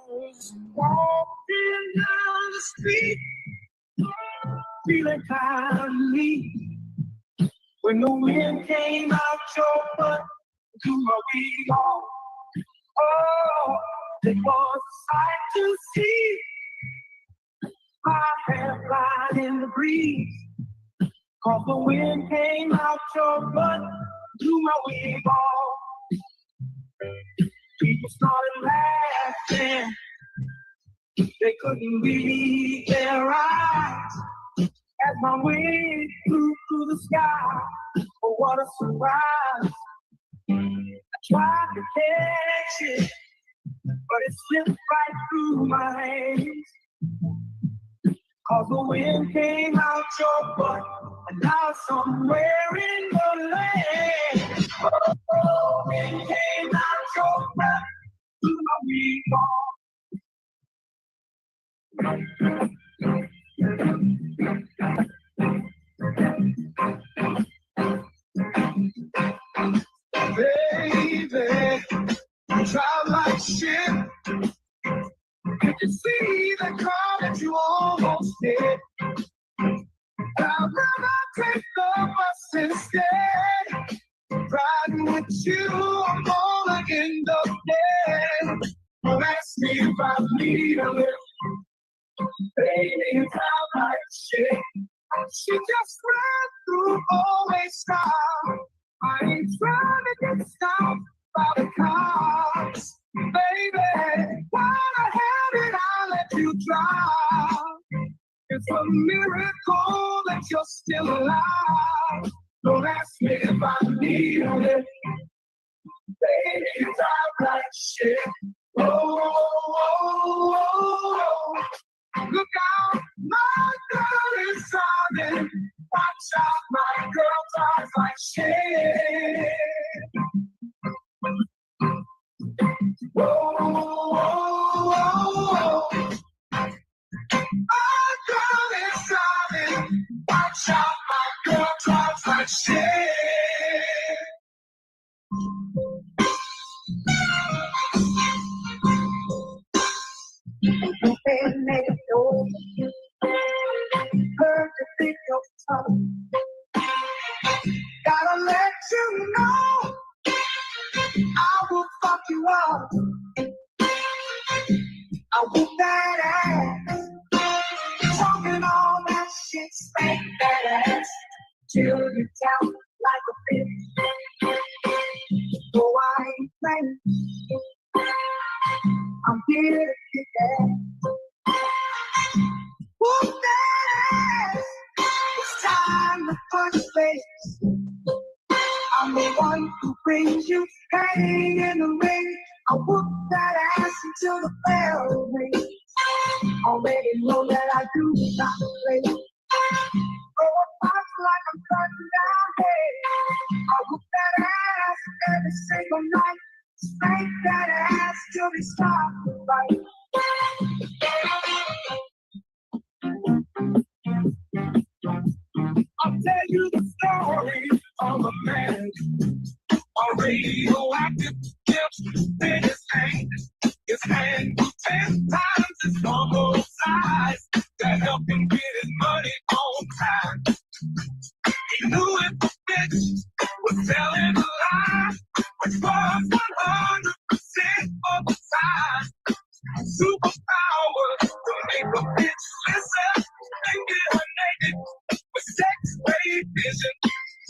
Walking down the street, feeling kindly. When the wind came out your butt, to my wig off. Oh, it was a sight to see. My hair flying in the breeze. Cause the wind came out your butt, to my wig off. People started laughing. They couldn't believe their eyes as my wing flew through the sky. Oh, what a surprise. I tried to catch it, but it slipped right through my hands. Cause the wind came out your butt, and now somewhere in the land. Oh, the wind came out your butt, to my wing off. Baby, you drive like shit. Did you see the car that you almost hit? I'd rather take the bus instead. Riding with you, I'm gonna end up dead. Don't ask me if I need a lift. Baby, you drive like shit. She just ran through always stop. I ain't trying to get stopped by the cops. Baby, why the hell did I let you drive? It's a miracle that you're still alive. Don't ask me if I need a lift. Baby, you drive like shit. Oh, oh, oh, oh, oh. Look out, my girl is driving. Watch out, my girl drives like shit. Whoa, whoa, whoa, whoa. My girl is driving. Watch out, my girl drives like shit. Perfect your tongue. Gotta let you know I will fuck you up. I whip that ass. Talking all that shit, spank that ass till you down like a bitch. So I ain't playing. I'm here to get that. Whoop that ass. It's time to punch face. I'm the one who brings you pain in the ring. I whoop that ass until the bell rings. Already know that I do not play. Throw a box like I'm cutting down hay. I whoop that ass every single night. Spank that ass till they stop the fight. I'll tell you the story of a man, a radioactive gift in his hand. His hand was 10 times his normal size to help him get his money on time. He knew if the bitch was telling a lie, which was 100% of the time. Superpower to make a bitch listen, and get her naked with sex-ray vision.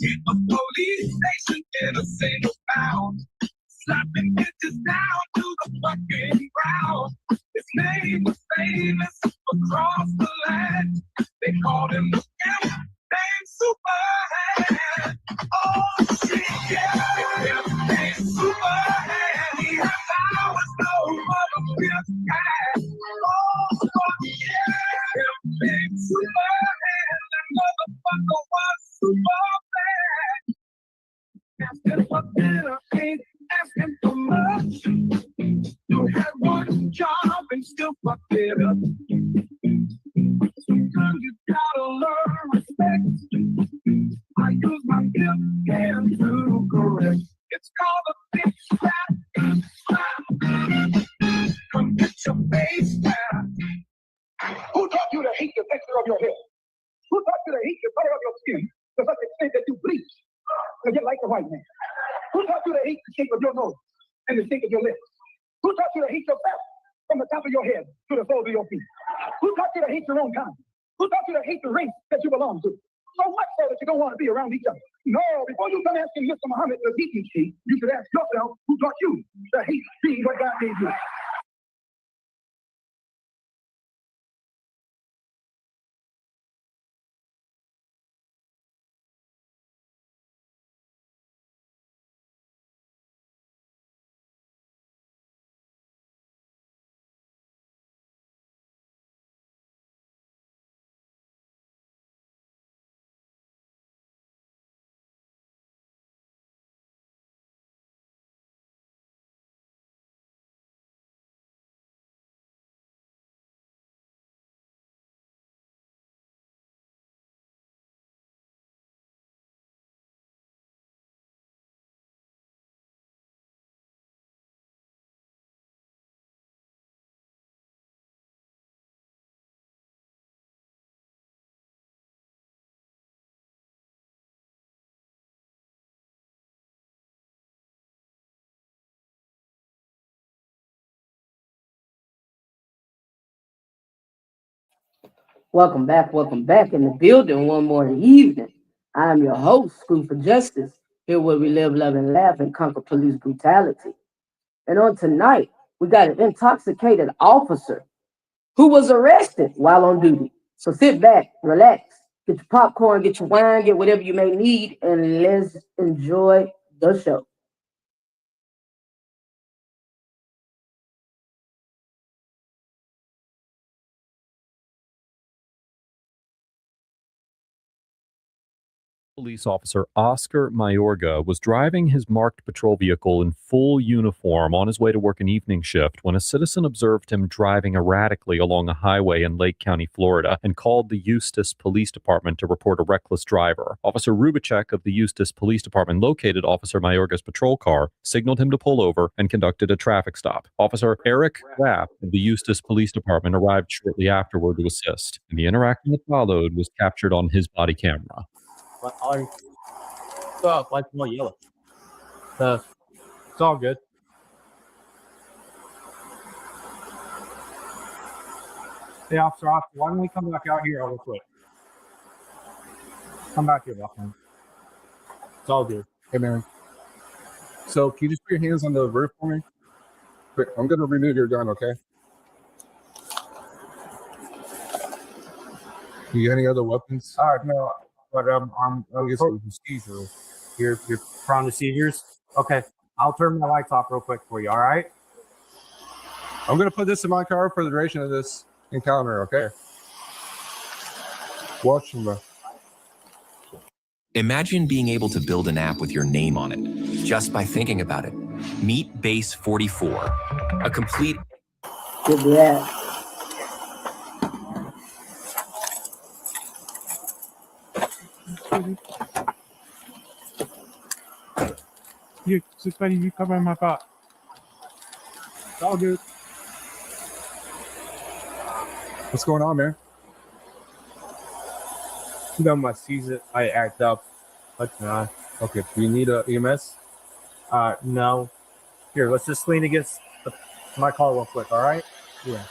Hit a police station in a single bound, slapping bitches down to the fucking ground. His name was famous across the land. They called him the pimp named Superhand. Oh shit, yeah, pimp named Superhand. He had powers no other pimp had. Oh fuck yeah, pimp named Superhand. That motherfucker was Superman. Asking for dinner ain't asking for much. You had one job and still fucked it up. Sometimes you gotta learn respect. I use my gift hand to correct. It's called a bitch slap. Come get your white man? Who taught you to hate the shape of your nose and the shape of your lips? Who taught you to hate yourself from the top of your head to the soles of your feet? Who taught you to hate your own kind? Who taught you to hate the race that you belong to? So much so that you don't want to be around each other. No, before you come asking Mr. Muhammad to teach you, you should ask yourself who taught you to hate being what God made you. Welcome back in the building one more evening. I'm your host, School for Justice, here where we live, love, and laugh and conquer police brutality. And on tonight, we got an intoxicated officer who was arrested while on duty. So sit back, relax, get your popcorn, get your wine, get whatever you may need, and let's enjoy the show. Police officer Oscar Mayorga was driving his marked patrol vehicle in full uniform on his way to work an evening shift when a citizen observed him driving erratically along a highway in Lake County, Florida, and called the Eustis Police Department to report a reckless driver. Officer Rubicek of the Eustis Police Department located Officer Mayorga's patrol car, signaled him to pull over, and conducted a traffic stop. Officer Eric Rapp of the Eustis Police Department arrived shortly afterward to assist, and the interaction that followed was captured on his body camera. Like more yellow. It's all good. Hey, Officer, why don't we come back out here real quick? Come back here, Buckman. It's all good. Hey, man. So, can you just put your hands on the roof for me? Quick, I'm going to remove your gun, okay? You got any other weapons? All right, no, but I'm get some seizure. You're prone to seizures. Okay, I'll turn my lights off real quick for you. All right. I'm going to put this in my car for the duration of this encounter, okay? Watch them, bro. Imagine being able to build an app with your name on it just by thinking about it. Meet Base 44, a complete. Good that. You just letting you cover my butt. It's all good. What's going on, man? You know, my season, I act up. But not. Okay, do you need a EMS? No. Here, let's just lean against my car real quick, all right? Yeah.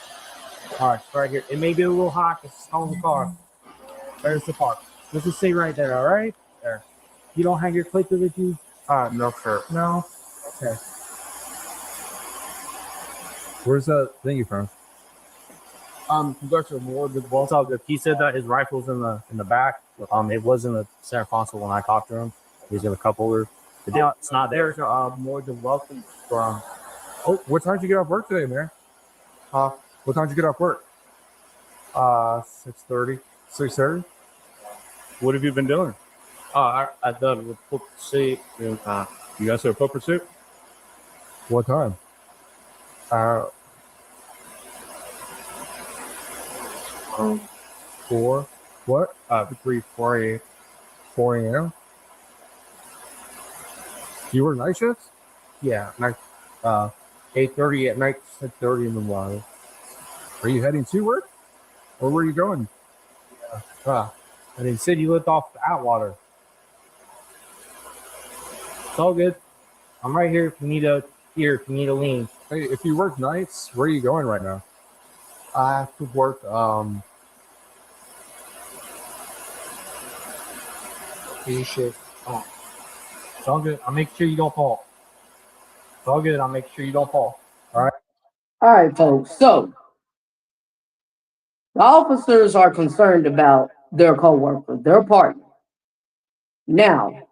All right, right here. It may be a little hot. It's on the car. There's the park. Let's just stay right there, all right? There. You don't have your clicker with you? No, sir. No? Okay. Where's that thing you from? Congressional Ward with Walls all good. He said that his rifle's in the back. It was in the center console when I talked to him. He's got a couple of. It's not there. So, more than welcome from. Oh, what time did you get off work today, man? What time did you get off work? 6:30. 6:30? What have you been doing? I've done with foot pursuit. You guys have a foot pursuit? What time? 4. What? 4 a.m. 4 a.m.? You work night shifts? Yeah, night. 8:30 at night, 6:30 in the morning. Are you heading to work? Or where are you going? And he said you lived off the Atwater. It's all good. I'm right here if you need a lean. Hey, if you work nights, where are you going right now? I have to work. You should. Oh, it's all good. I'll make sure you don't fall. It's all good. I'll make sure you don't fall. All right. All right, folks. So the officers are concerned about their coworker, their partner. Now,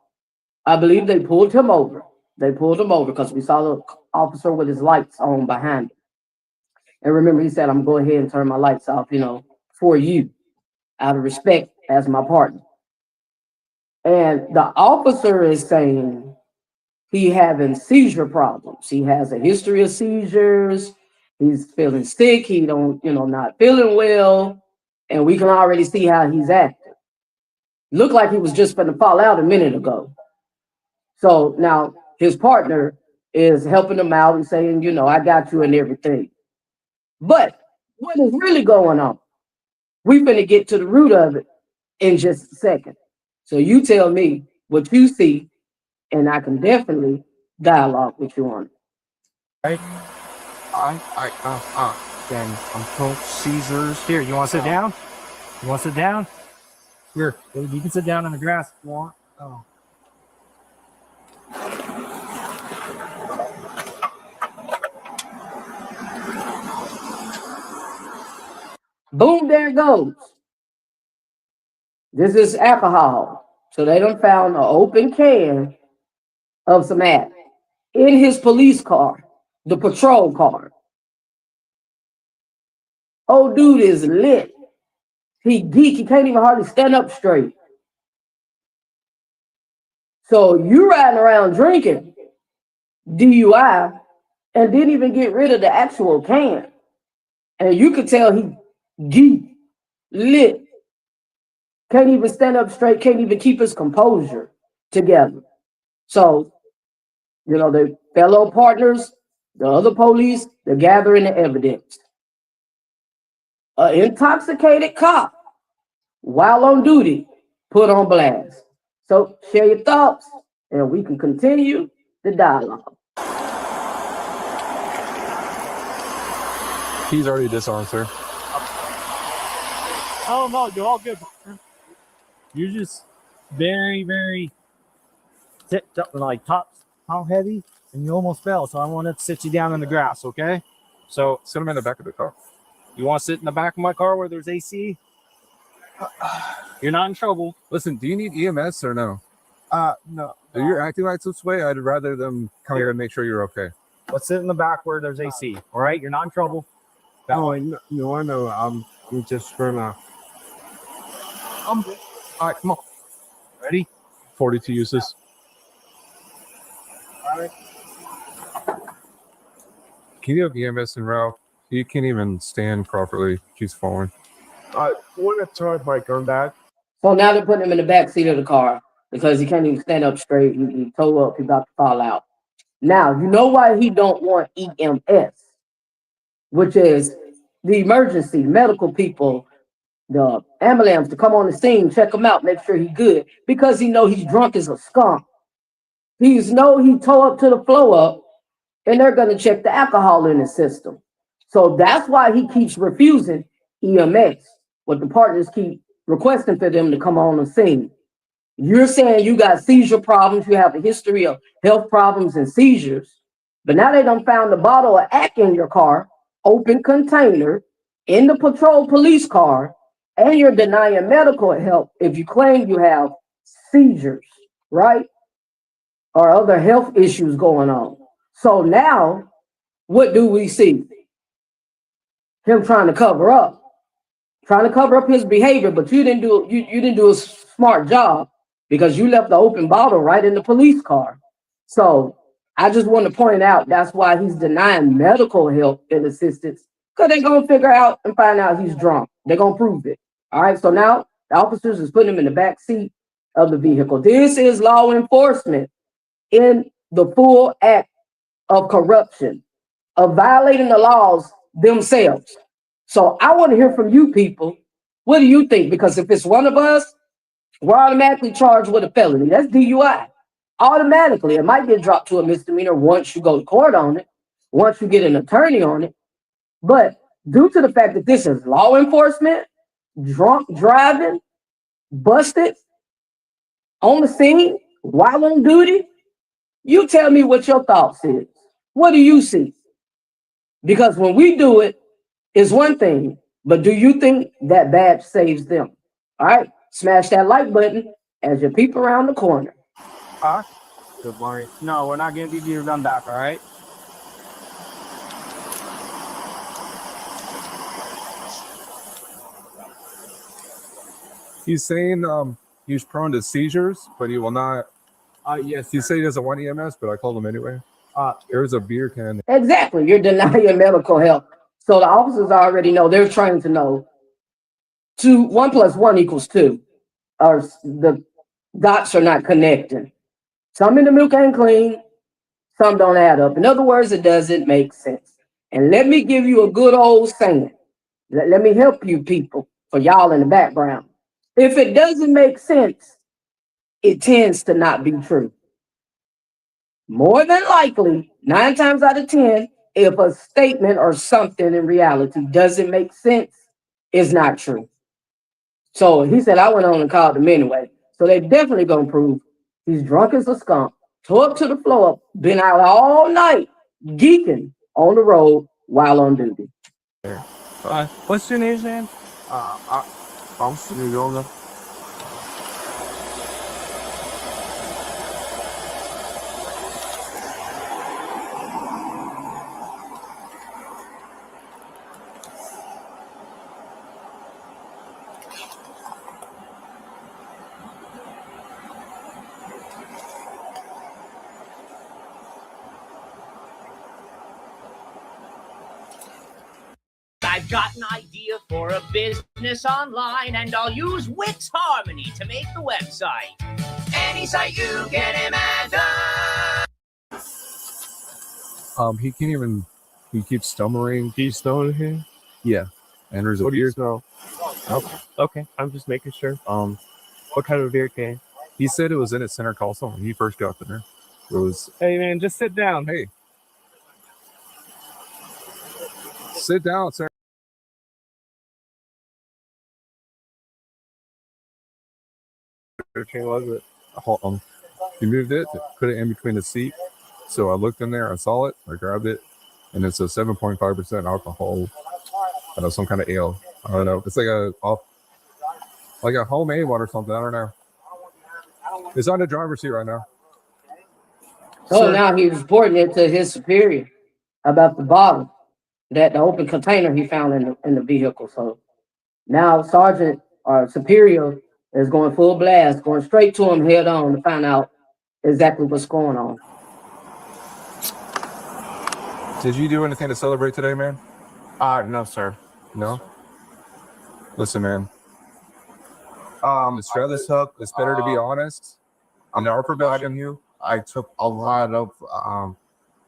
I believe they pulled him over. They pulled him over because we saw the officer with his lights on behind him. And remember, he said, I'm going to go ahead and turn my lights off, for you, out of respect as my partner. And the officer is saying he having seizure problems. He has a history of seizures. He's feeling sick. He don't, not feeling well. And we can already see how he's acting. Looked like he was just going to fall out a minute ago. So now his partner is helping him out and saying, I got you and everything. But what is really going on? We're going to get to the root of it in just a second. So you tell me what you see, and I can definitely dialogue with you on it. Right. Then I'm told Caesars. Here, you want to sit down? You want to sit down? Here, you can sit down on the grass if you want. Oh. Boom, there it goes. This is alcohol. So they done found an open can of some app in his police car, the patrol car. Old dude is lit. He geek. He can't even hardly stand up straight. So you riding around drinking, DUI, and didn't even get rid of the actual can. And you could tell he geek, lit, can't even stand up straight, can't even keep his composure together. So, the fellow partners, the other police, they're gathering the evidence. An intoxicated cop, while on duty, put on blast. So share your thoughts, and we can continue the dialogue. He's already disarmed, sir. Oh no, you're all good. You're just very, very tipped up, like top heavy, and you almost fell. So I want to sit you down in the grass, okay? So Sit him in the back of the car. you want to sit in the back of my car where there's AC? You're not in trouble. Listen, do you need EMS or no? No. If you're acting like this way, I'd rather them come here and make sure you're okay. Let's sit in the back where there's AC. All right, you're not in trouble. No, I know. I'm just gonna. All right, come on. Ready? 42 uses. All right. Can you have EMS en route? You can't even stand properly. She's falling. I want to charge my gun back. So now they're putting him in the back seat of the car because he can't even stand up straight. He toe up. He's about to fall out. Now, you know why he don't want EMS, which is the emergency medical people, the ambulance to come on the scene, check him out, make sure he's good, because he know he's drunk as a skunk. He toe up to the flow up, and they're going to check the alcohol in his system. So that's why he keeps refusing EMS. What the partners keep requesting for them to come on the scene. You're saying you got seizure problems, you have a history of health problems and seizures, but now they done found a bottle of ack in your car, open container, in the patrol police car, and you're denying medical help if you claim you have seizures, right? Or other health issues going on. So now, what do we see? Him trying to cover up his behavior, but you didn't do a smart job because you left the open bottle right in the police car. So I just want to point out that's why he's denying medical help and assistance, because they're going to figure out and find out he's drunk. They're going to prove it. All right. So now the officers is putting him in the back seat of the vehicle. This is law enforcement in the full act of corruption, of violating the laws themselves. So I want to hear from you people. What do you think? Because if it's one of us, we're automatically charged with a felony. That's DUI automatically. It might get dropped to a misdemeanor once you go to court on it, once you get an attorney on it. But due to the fact that this is law enforcement, drunk driving, busted on the scene while on duty, you tell me what your thoughts is. What do you see? Because when we do it, it's one thing, but do you think that badge saves them? All right, smash that like button as you peep around the corner. Good morning. No, we're not gonna give you your gun back, all right? He's saying he's prone to seizures, but he will not. Yes. He said he doesn't want EMS, but I called him anyway. There's a beer can. Exactly, you're denying medical help. So the officers already know, they're trained to know 1 + 1 = 2, or the dots are not connecting. Some in the milk ain't clean, some don't add up. In other words, it doesn't make sense. And let me give you a good old saying. Let me help you people, for y'all in the background. If it doesn't make sense, it tends to not be true. More than likely, 9 times out of 10, if a statement or something in reality doesn't make sense, it's not true. So he said, I went on and called him anyway. So they definitely gonna prove he's drunk as a skunk, tore up to the floor, been out all night, geeking on the road while on duty. What's your name, man? I'm Yoga. I've got an idea for a business online, and I'll use Wix Harmony to make the website. Any site you can imagine. He can't even. He keeps stumbling. He's still in here? Yeah, and there's a What do beer. you smell? Okay, I'm just making sure. What kind of beer can? He said it was in at center console when he first got there. It was. Hey man, just sit down. Hey, sit down, sir. What can was it? He moved it, put it in between the seat. So I looked in there, I saw it, I grabbed it, and it's a 7.5% alcohol. Some kind of ale. I don't know. It's like a homemade one or something. I don't know. It's on the driver's seat right now. So now he's reporting it to his superior about the bottle, that the open container he found in the vehicle. So now Sergeant or Superior is going full blast, going straight to him head on to find out exactly what's going on. Did you do anything to celebrate today, man? No, sir. No? Listen, man. Let's try this up. It's better to be honest. In our profession, I took a lot of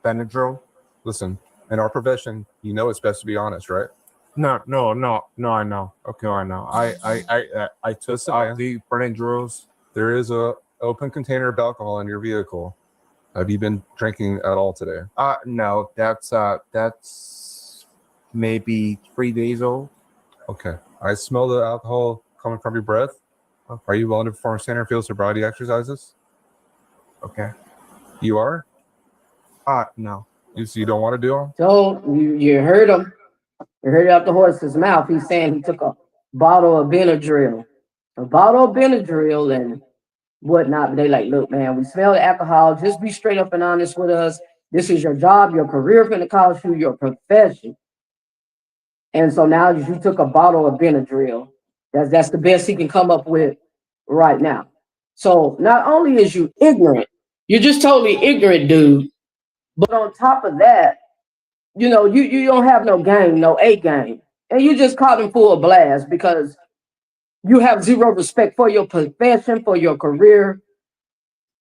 Benadryl. listen, in our profession, you know it's best to be honest, right? No, I know. Okay, I know. I took Listen, the Benadryls. there is a open container of alcohol in your vehicle. Have you been drinking at all today? No, that's maybe 3 days old. Okay. I smell the alcohol coming from your breath. Okay. Are you willing to perform standard field sobriety exercises? Okay. You are? No. You don't want to do them? So you heard him. You heard it out the horse's mouth. He's saying he took a bottle of Benadryl. And whatnot. But they like, look, man, we smell the alcohol. Just be straight up and honest with us. This is your job, your career finna cost you, your profession. And so now you took a bottle of Benadryl. That's the best he can come up with right now. So not only is you ignorant, you're just totally ignorant, dude. But on top of that, you don't have no game, no A game. And you just caught him full blast because you have zero respect for your profession, for your career.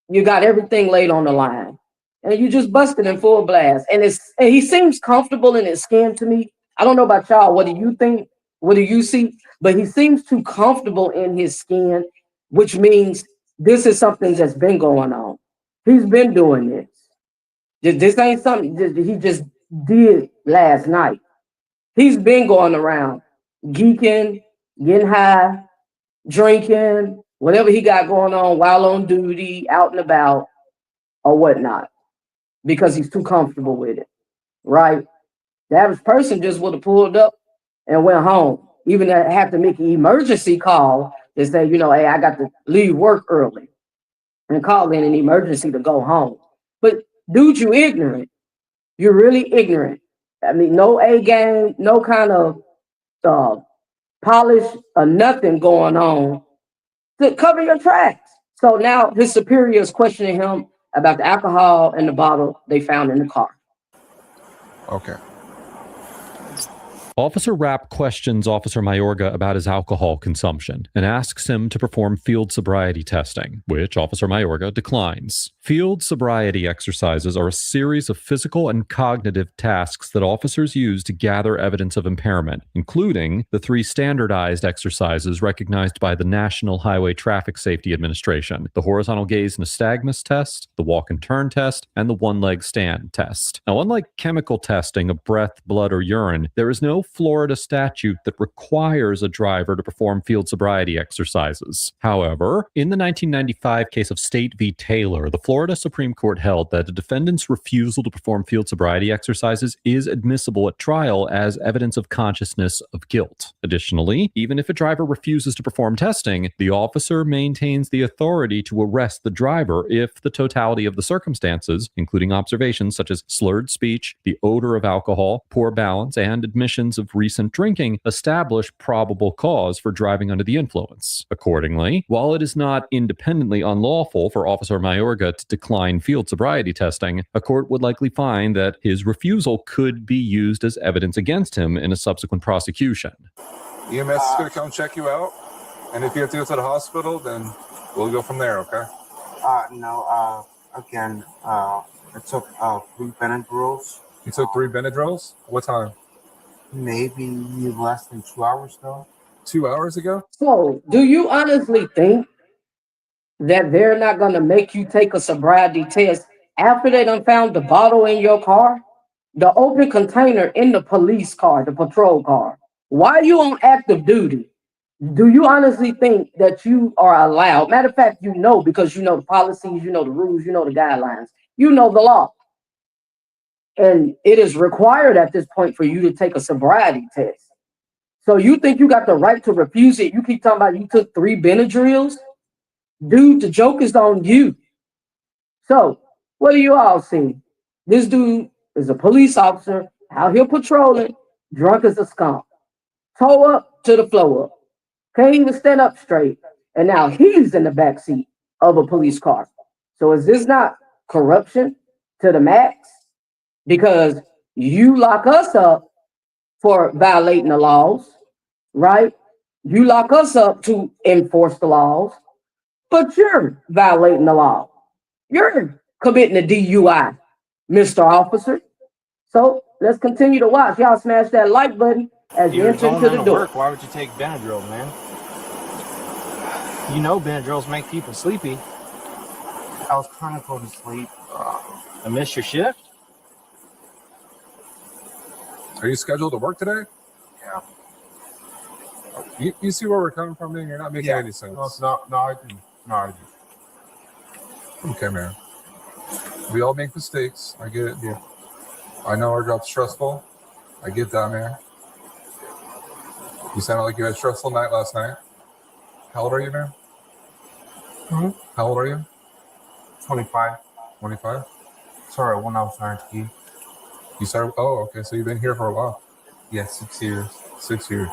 You got everything laid on the line. And you just busted in full blast. And he seems comfortable in his skin to me. I don't know about y'all. What do you think? What do you see? But he seems too comfortable in his skin, which means this is something that's been going on. He's been doing this. This ain't something he just did last night. He's been going around geeking, getting high, drinking, whatever he got going on while on duty, out and about, or whatnot, because he's too comfortable with it, right? The average person just would have pulled up and went home, even have to make an emergency call to say, hey, I got to leave work early and call in an emergency to go home. But dude, you ignorant. You're really ignorant. I mean, no A game, no kind of uh, polish or nothing going on to cover your tracks. So now his superior is questioning him about the alcohol and the bottle they found in the car. Okay. Officer Rapp questions Officer Mayorga about his alcohol consumption and asks him to perform field sobriety testing, which Officer Mayorga declines. Field sobriety exercises are a series of physical and cognitive tasks that officers use to gather evidence of impairment, including the 3 standardized exercises recognized by the National Highway Traffic Safety Administration: the horizontal gaze nystagmus test, the walk and turn test, and the one-leg stand test. Now, unlike chemical testing of breath, blood, or urine, there is no Florida statute that requires a driver to perform field sobriety exercises. However, in the 1995 case of State v. Taylor, the Florida Supreme Court held that a defendant's refusal to perform field sobriety exercises is admissible at trial as evidence of consciousness of guilt. Additionally, even if a driver refuses to perform testing, the officer maintains the authority to arrest the driver if the totality of the circumstances, including observations such as slurred speech, the odor of alcohol, poor balance, and admissions of recent drinking, establish probable cause for driving under the influence. Accordingly, while it is not independently unlawful for Officer Mayorga to decline field sobriety testing, a court would likely find that his refusal could be used as evidence against him in a subsequent prosecution. EMS is going to come check you out, and if you have to go to the hospital, then we'll go from there, okay? Again, I took 3 Benadryls. You took 3 Benadryls? What time? Maybe less than 2 hours ago. 2 hours ago? So, do you honestly think that they're not going to make you take a sobriety test after they done found the bottle in your car? The open container in the police car, the patrol car. Why are you on active duty? Do you honestly think that you are allowed? Matter of fact, because you know the policies, you know the rules, you know the guidelines, you know the law. And it is required at this point for you to take a sobriety test. So you think you got the right to refuse it? You keep talking about you took 3 Benadryls? Dude, the joke is on you. So what do you all see? This dude is a police officer out here patrolling, drunk as a skunk, toe up to the floor up, can't even stand up straight, and now he's in the back seat of a police car. So is this not corruption to the max? Because you lock us up for violating the laws, right? You lock us up to enforce the laws, but you're violating the law. You're committing a DUI, Mr. Officer. So let's continue to watch. Y'all smash that like button as you enter into the door. Work. Why would you take Benadryl, man? You know Benadryls make people sleepy. I was trying to go to sleep. I missed your shift? Are you scheduled to work today? Yeah. You see where we're coming from, man? You're not making any sense. No, I do. No, I do. Okay, man. We all make mistakes. I get it. Yeah. I know our job's stressful. I get that, man. You sounded like you had a stressful night last night. How old are you, man? Mm-hmm. How old are you? 25. 25? Sorry, when I was trying to keep. You started? Oh, okay. So you've been here for a while. Yeah, 6 years. 6 years.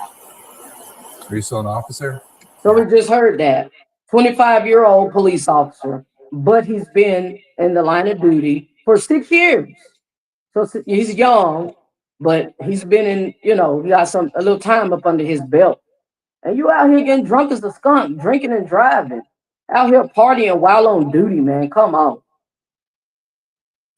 Are you still an officer? So we just heard that 25-year-old police officer, but he's been in the line of duty for 6 years. So he's young, but he's been in, he got a little time up under his belt. And you out here getting drunk as a skunk, drinking and driving, out here partying while on duty, man. Come on.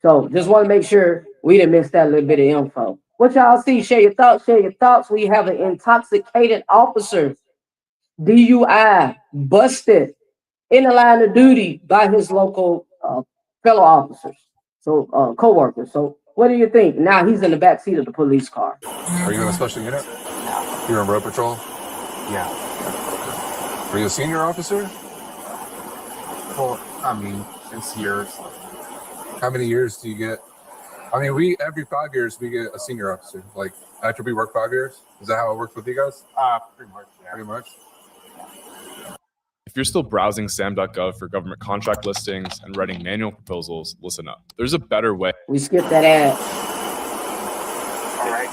So just want to make sure we didn't miss that little bit of info. What y'all see? Share your thoughts. We have an intoxicated officer, DUI, busted in the line of duty by his local fellow officers, so co-workers. So what do you think? Now he's in the back seat of the police car. Are you in a special unit? You're in road patrol? Yeah. Are you a senior officer? Well, I mean, it's years. How many years do you get? I mean, every 5 years we get a senior officer. Like after we work 5 years, is that how it works with you guys? Pretty much. Yeah. Pretty much. If you're still browsing SAM.gov for government contract listings and writing manual proposals, listen up. There's a better way. We skipped that ad. All right.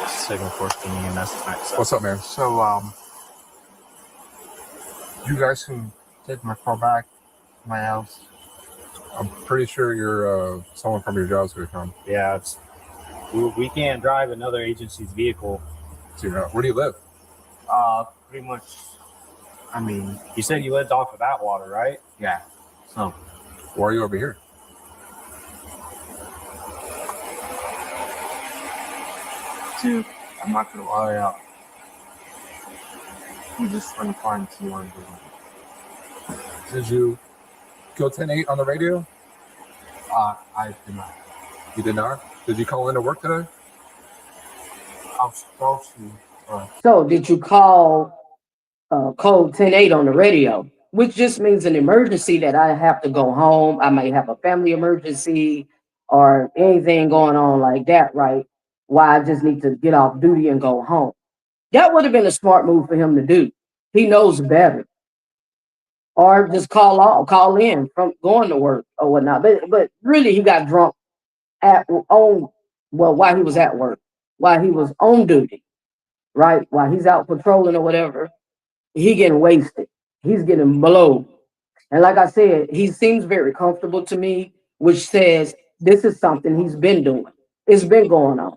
Signal Force being EMS tonight. So. What's up, man? So, you guys can take my car back to my house. I'm pretty sure you're someone from your job's gonna come. Yeah, we can't drive another agency's vehicle. So where do you live? Pretty much. I mean, You said you lived off of that water, right? yeah. So, Why are you over here? dude, I'm not gonna lie out. I'm just trying to find someone to. Did you go 10-8 on the radio? I did not. You did not? Did you call into work today? I was supposed to. So did you call code 10-8 on the radio, which just means an emergency that I have to go home. I might have a family emergency or anything going on like that, right? Why I just need to get off duty and go home. That would have been a smart move for him to do. He knows better. Or just call in from going to work or whatnot. But really he got drunk while he was at work, while he was on duty, right? While he's out patrolling or whatever, he getting wasted. He's getting blowed. And like I said, he seems very comfortable to me, which says this is something he's been doing. It's been going on.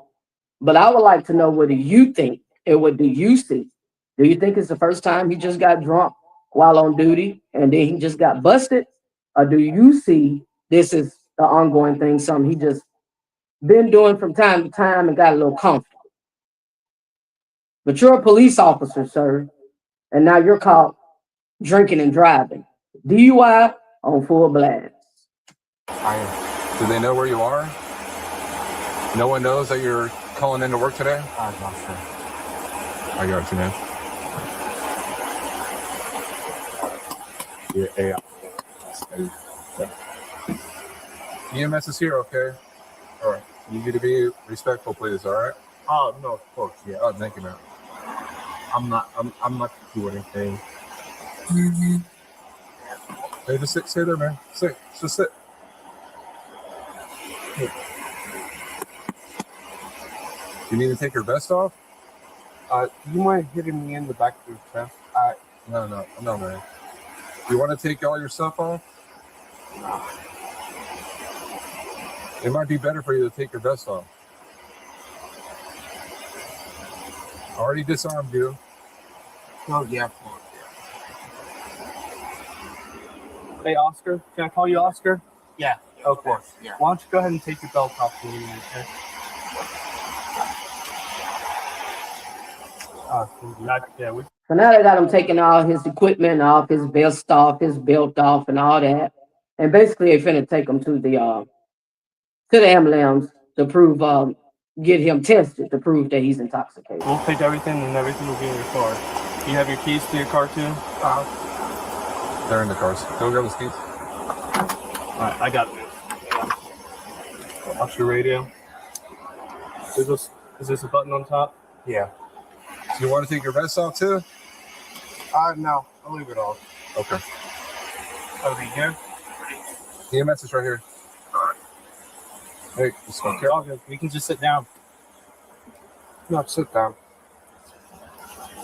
But I would like to know, what do you think and what do you see? Do you think it's the first time he just got drunk while on duty and then he just got busted? Or do you see this is the ongoing thing, something he just been doing from time to time and got a little comfortable? But you're a police officer, sir, and now you're caught drinking and driving. DUI on full blast. Do they know where you are? No one knows that you're calling into work today? I'm not sure. I got you, man. Yeah. EMS is here, okay? All right. You need to be respectful, please, all right? Oh no, of course, yeah. Oh, thank you, man. I'm not gonna do anything. Hey, just sit there, man. Sit. Just sit. You need to take your vest off? Do you mind hitting me in the back of the chest? No, man. You want to take all your stuff off? No. It might be better for you to take your vest off. I already disarmed you. Oh yeah, of course. Hey, Oscar, can I call you Oscar? Yeah, of course. Yeah. Why don't you go ahead and take your belt off for me, okay? So now they got him taking all his equipment off, his vest off, his belt off, and all that. And basically, they finna take him to the ambulance to prove, get him tested to prove that he's intoxicated. We'll take everything and everything will be in your car. Do you have your keys to your car too? They're in the cars. Go grab the keys. All right, I got it. Watch your radio. Is this a button on top? Yeah. Do you want to take your vest off too? No, I'll leave it off. Okay. Over here. EMS is right here. Hey, just go You're all good. We can just sit down. No, sit down.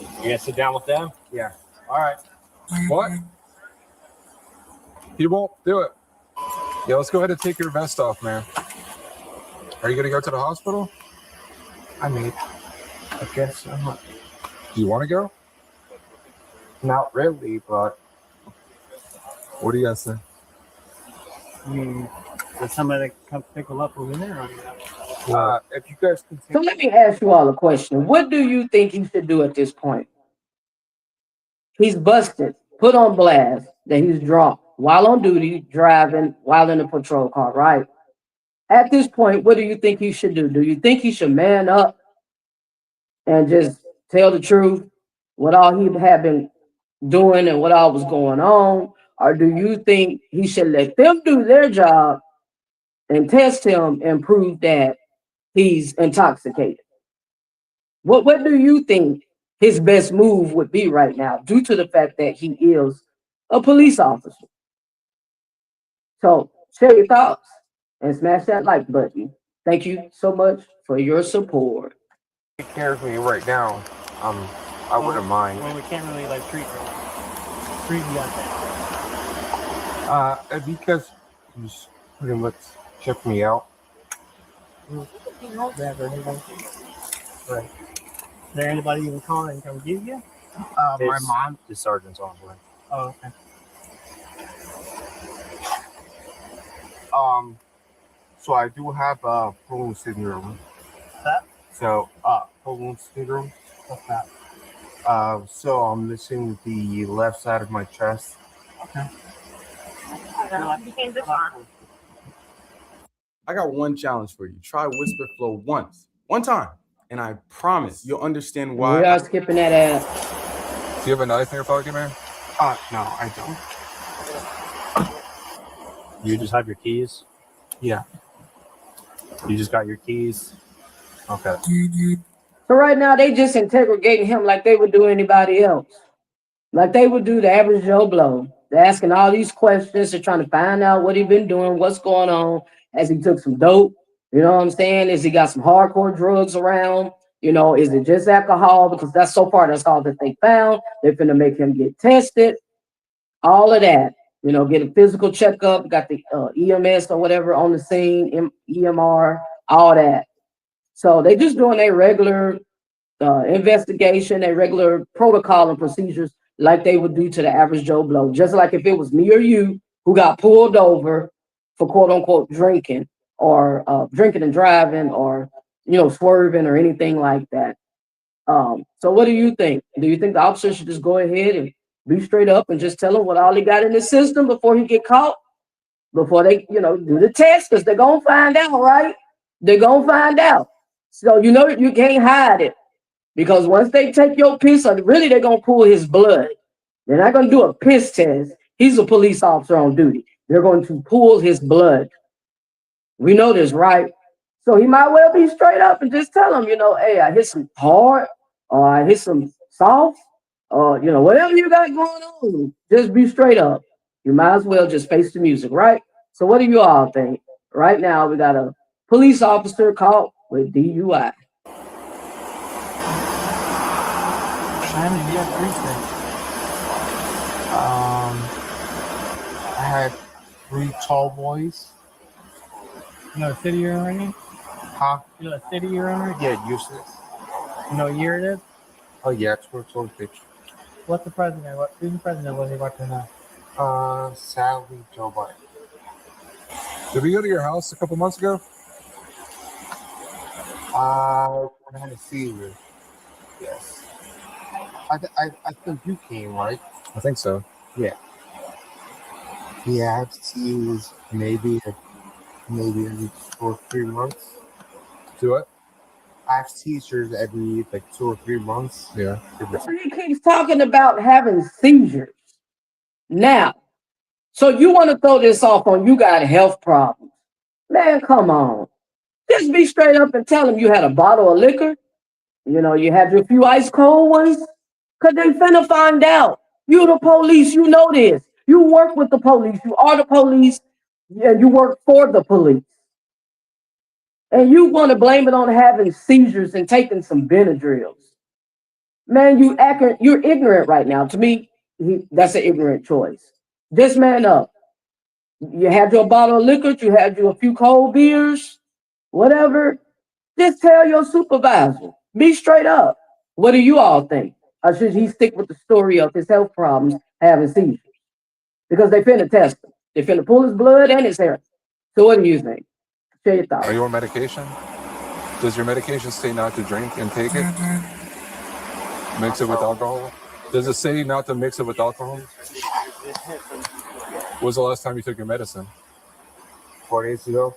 You gonna sit down with them? Yeah. All right. What? He won't do it. Yeah, let's go ahead and take your vest off, man. Are you gonna go to the hospital? I mean, I guess I'm not. Do you want to go? Not really, but What do you guys say? Does somebody come pick them up over there? if you guys can So let me ask you all a question. What do you think he should do at this point? He's busted, put on blast that he's drunk while on duty, driving while in a patrol car, right? At this point, what do you think he should do? Do you think he should man up and just tell the truth, what all he had been doing and what all was going on? Or do you think he should let them do their job and test him and prove that he's intoxicated? What do you think his best move would be right now, due to the fact that he is a police officer? So share your thoughts and smash that like button. Thank you so much for your support. Take care of me right now. I wouldn't mind. Well, we can't really like treat you like that. Because you just pretty much check me out. Right. Is there anybody you can call and come get you? My mom, the sergeant's on board. Oh, okay. So I do have Poland syndrome. That? So Poland syndrome. What's that? So I'm missing the left side of my chest. Okay. I got one challenge for you. Try Whisper Flow once. One time. And I promise you'll understand why. We are skipping that ad. Do you have a knife in your pocket, man? No, I don't. You just have your keys? Yeah. You just got your keys? Okay. So right now they just interrogating him like they would do anybody else. Like they would do the average Joe Blow. They're asking all these questions. They're trying to find out what he been doing, what's going on. Has he took some dope? You know what I'm saying? Is he got some hardcore drugs around? You know, is it just alcohol? Because that's so far, that's all that they found. They're finna make him get tested. All of that. You know, get a physical checkup. Got the EMS or whatever on the scene, EMR, all that. So they just doing a regular investigation, a regular protocol and procedures like they would do to the average Joe Blow. Just like if it was me or you who got pulled over for quote unquote drinking or drinking and driving or, you know, swerving or anything like that. So what do you think? Do you think the officer should just go ahead and be straight up and just tell him what all he got in the system before he get caught? Before they, you know, do the test, because they're going to find out, right? They're going to find out. So, you know, you can't hide it. Because once they take your piss, really they're going to pull his blood. They're not going to do a piss test. He's a police officer on duty. They're going to pull his blood. We know this, right? So he might well be straight up and just tell him, you know, hey, I hit some hard or I hit some soft or, you know, whatever you got going on, just be straight up. You might as well just face the music, right? So what do you all think? Right now, we got a police officer caught with DUI. I had 3 tall boys. You know the city you're in right now? Huh? You know the city you're in right now? Yeah, useless. You know what year it is? Oh yeah, it's worth so pitch. What's the president? Who's the president? What are they watching now? Sadly, Joe Biden. Did we go to your house a couple months ago? When I had a fever. Yes. I think you came, right? I think so. Yeah. Yeah, I've seen maybe every 2 or 3 months. Do what? I have seizures every like 2 or 3 months. Yeah. He keeps talking about having seizures. Now, so you want to throw this off on you got health problems. Man, come on. Just be straight up and tell him you had a bottle of liquor. You know, you had your few ice cold ones. Because they finna find out. You the police, you know this. You work with the police. You are the police. And you work for the police. And you want to blame it on having seizures and taking some Benadryls. Man, you're ignorant right now. To me, that's an ignorant choice. Just man up. You had your bottle of liquor, you had you a few cold beers, whatever. Just tell your supervisor. Be straight up. What do you all think? Or should he stick with the story of his health problems having seizures? Because they finna test him. They finna pull his blood and his hair. So what do you think? Share your thoughts. Are you on medication? Does your medication say not to drink and take it? Mix it with alcohol? Does it say not to mix it with alcohol? was the last time you took your medicine? 4 days ago.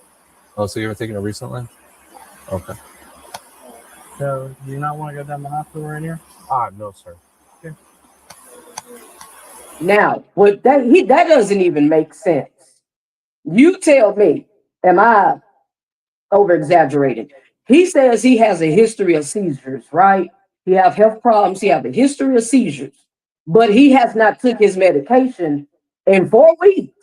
Oh, so you haven't taken it recently? Okay. So, do you not want to go down the hospital right here? No, sir. Now, what that doesn't even make sense. You tell me, am I over exaggerating? He says he has a history of seizures, right? He have health problems. He have a history of seizures, but he has not took his medication in 4 weeks.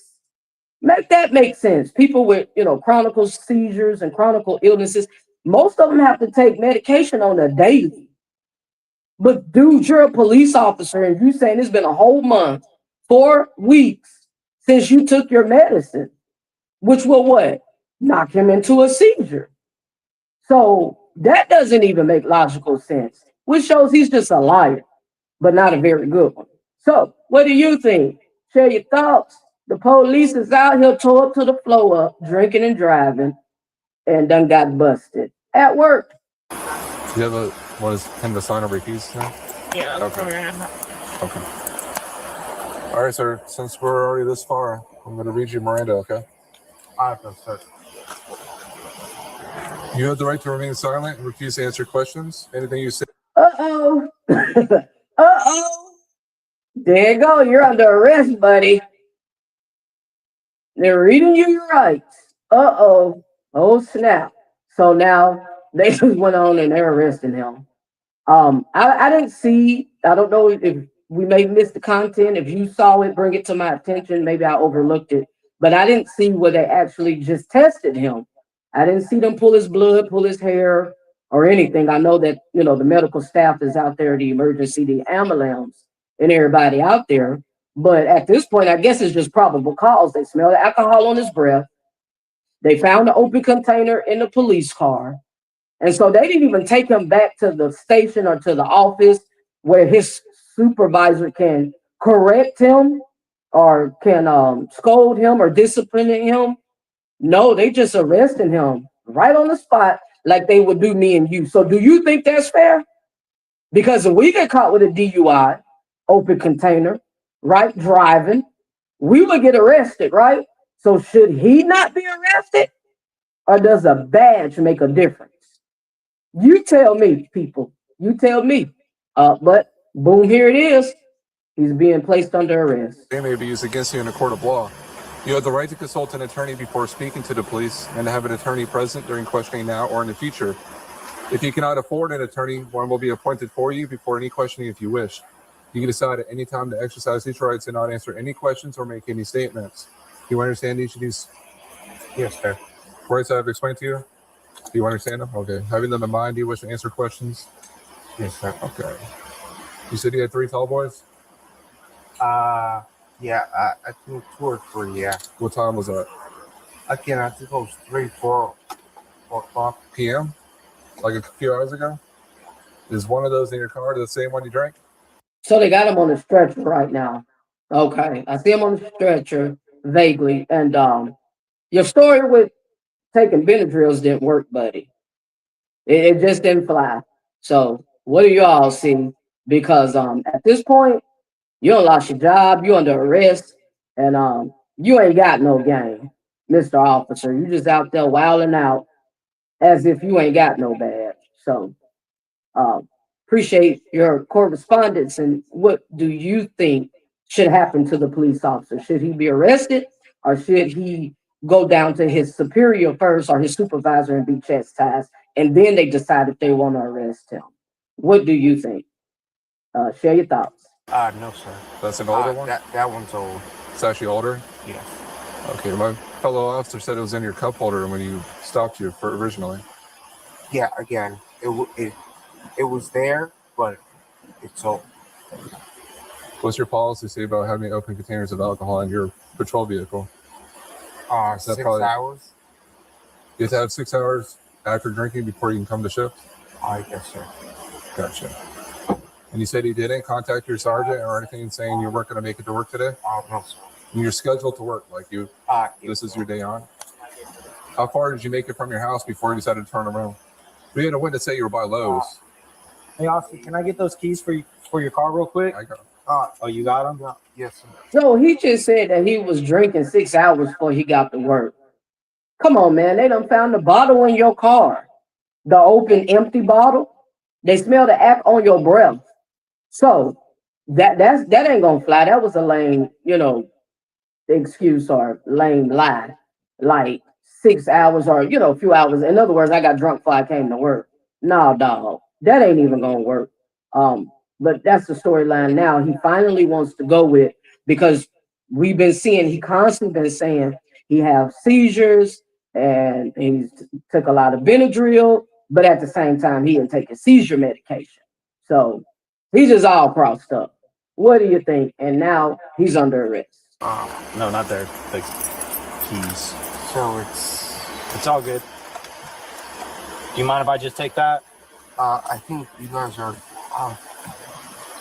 Make that make sense. People with chronic seizures and chronic illnesses, most of them have to take medication on a daily. But dude, you're a police officer, and you saying it's been a whole month, 4 weeks since you took your medicine, which will what? Knock him into a seizure. So that doesn't even make logical sense, which shows he's just a liar, but not a very good one. So what do you think? Share your thoughts. The police is out here tore up to the floor up, drinking and driving, and done got busted at work. Do you have kind of a sign over your keys now? Yeah. Okay. All right, sir. Since we're already this far, I'm going to read you Miranda, okay? No, sir. You have the right to remain silent and refuse to answer questions. Anything you say. Uh-oh. Uh-oh. There you go. You're under arrest, buddy. They're reading you your rights. Uh-oh. Oh, snap. So now they just went on and they're arresting him. I didn't see, I don't know if we may miss the content. If you saw it, bring it to my attention. Maybe I overlooked it. But I didn't see where they actually just tested him. I didn't see them pull his blood, pull his hair, or anything. I know that, the medical staff is out there, the emergency, the ambulance, and everybody out there. But at this point, I guess it's just probable cause. They smell the alcohol on his breath. They found the open container in the police car. And so they didn't even take him back to the station or to the office where his supervisor can correct him or can scold him or discipline him. No, they just arrested him right on the spot like they would do me and you. So do you think that's fair? Because if we get caught with a DUI, open container, right, driving, we would get arrested, right? So should he not be arrested? Or does a badge make a difference? You tell me, people. You tell me. But boom, here it is. He's being placed under arrest. They may be used against you in a court of law. You have the right to consult an attorney before speaking to the police and to have an attorney present during questioning now or in the future. If you cannot afford an attorney, one will be appointed for you before any questioning if you wish. You can decide at any time to exercise these rights and not answer any questions or make any statements. Do you understand each of these? Yes, sir. Rights I have explained to you? Do you understand them? Okay. Having them in mind, do you wish to answer questions? Yes, sir. Okay. You said you had 3 tall boys? Yeah, I think 2 or 3, yeah. What time was that? Again, I think it was 3, 4 o'clock. PM? Like a few hours ago? Is one of those in your car the same one you drank? So they got him on the stretcher right now. Okay. I see him on the stretcher vaguely. And your story with taking Benadryls didn't work, buddy. It just didn't fly. So what do you all see? Because at this point, you don't lost your job, you under arrest, and you ain't got no game, Mr. Officer. You just out there wilding out as if you ain't got no badge. So appreciate your correspondence. And what do you think should happen to the police officer? Should he be arrested, or should he go down to his superior first or his supervisor and be chastised, and then they decide if they want to arrest him? What do you think? Share your thoughts. No, sir. That's an older one? That one's old. It's actually older? Yes. Okay, my fellow officer said it was in your cup holder when you stopped you for originally. Yeah, again, it was there, but it's old. What's your policy say about having open containers of alcohol in your patrol vehicle? 6 hours. You have to have 6 hours after drinking before you can come to shift? Yes, sir. Gotcha. And you said you didn't contact your sergeant or anything saying you weren't going to make it to work today? No, sir. And you're scheduled to work, like you. This is your day on. How far did you make it from your house before you decided to turn around? We had a witness say you were by Lowe's. Hey, Austin, can I get those keys for your car real quick? I got them. Oh, you got him? Yes, sir. So he just said that he was drinking 6 hours before he got to work. Come on, man. They done found the bottle in your car. The open, empty bottle. They smell the act on your breath. So that ain't gonna fly. That was a lame, excuse or lame lie. Like 6 hours or a few hours. In other words, I got drunk before I came to work. Nah, dog. That ain't even gonna work. But that's the storyline now. He finally wants to go with because we've been seeing he constantly been saying he have seizures and he's took a lot of Benadryl, but at the same time he didn't take a seizure medication. So he's just all crossed up. What do you think? And now he's under arrest. No, not there. The keys. So It's all good. Do you mind if I just take that? I think you guys are.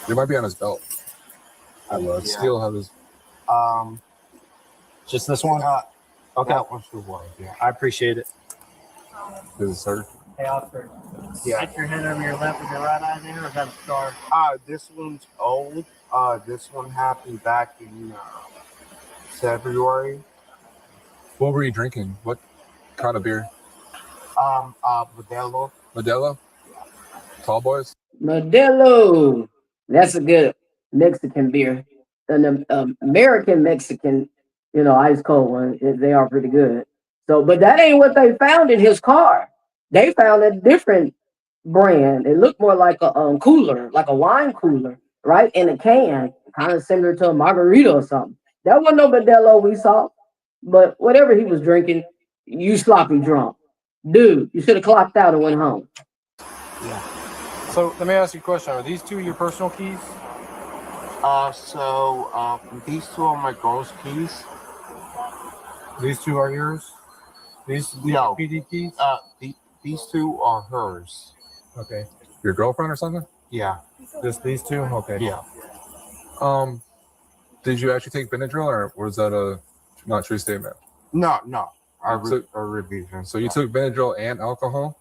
It might be on his belt. I Yeah. still have his. Just this one? Okay. That was the one. Yeah. I appreciate it. His sir. Hey, Oscar. Yeah. Get your hand over your left with your right eye there, or is that a scar? This one's old. This one happened back in February. What were you drinking? What kind of beer? Modelo. Modelo? Tall boys? Modelo. That's a good Mexican beer. An American Mexican, ice cold one. They are pretty good. So, but that ain't what they found in his car. They found a different brand. It looked more like a cooler, like a wine cooler, right? In a can, kind of similar to a margarita or something. That wasn't no Modelo we saw. But whatever he was drinking, you sloppy drunk. Dude, you should have clocked out and went home. Yeah. So let me ask you a question. Are these two your personal keys? These two are my girl's keys. These two are yours? These No. PD keys? These two are hers. Okay. Your girlfriend or something? Yeah. Just these two? Okay. Yeah. Did you actually take Benadryl or was that a not true statement? No. A So- revision. So you took Benadryl and alcohol?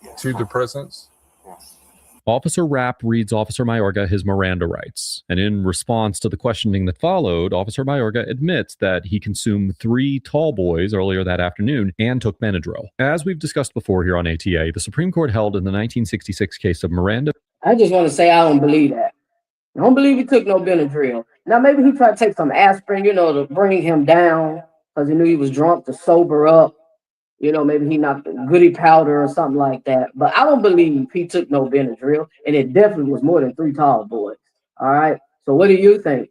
Yes. Two depressants? Yes. Officer Rapp reads Officer Mayorga his Miranda rights, and in response to the questioning that followed, Officer Mayorga admits that he consumed 3 tall boys earlier that afternoon and took Benadryl. As we've discussed before here on ATA, the Supreme Court held in the 1966 case of Miranda. I just want to say I don't believe that. I don't believe he took no Benadryl. Now maybe he tried to take some aspirin, to bring him down because he knew he was drunk to sober up. Maybe he knocked a goody powder or something like that. But I don't believe he took no Benadryl, and it definitely was more than 3 tall boys. All right. So what do you think?